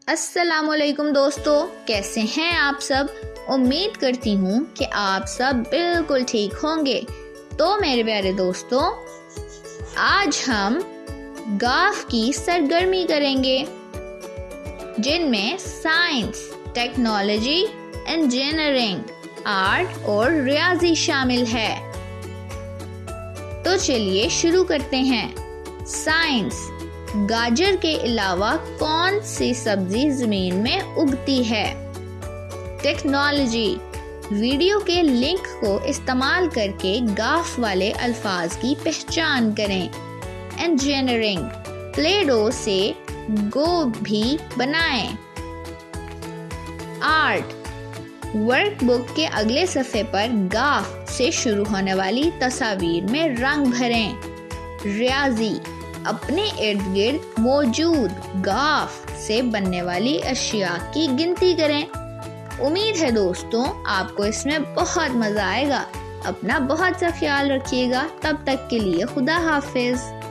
السلام علیکم دوستو، کیسے ہیں آپ سب؟ امید کرتی ہوں کہ آپ سب بالکل ٹھیک ہوں گے۔ تو میرے پیارے دوستو، آج ہم گاف کی سرگرمی کریں گے، جن میں سائنس، ٹیکنالوجی، انجینئرنگ، آرٹ اور ریاضی شامل ہے۔ تو چلیے شروع کرتے ہیں۔ سائنس، گاجر کے علاوہ کون سی سبزی زمین میں اگتی ہے؟ ٹیکنالوجی، ویڈیو کے لنک کو استعمال کر کے گاف والے الفاظ کی پہچان کریں۔ انجینئرنگ، پلے ڈو سے گوبھی بنائیں۔ آرٹ، ورک بک کے اگلے صفحے پر گاف سے شروع ہونے والی تصاویر میں رنگ بھریں۔ ریاضی، اپنے ارد گرد موجود گاف سے بننے والی اشیاء کی گنتی کریں۔ امید ہے دوستوں آپ کو اس میں بہت مزہ آئے گا۔ اپنا بہت سا خیال رکھیے گا۔ تب تک کے لیے خدا حافظ۔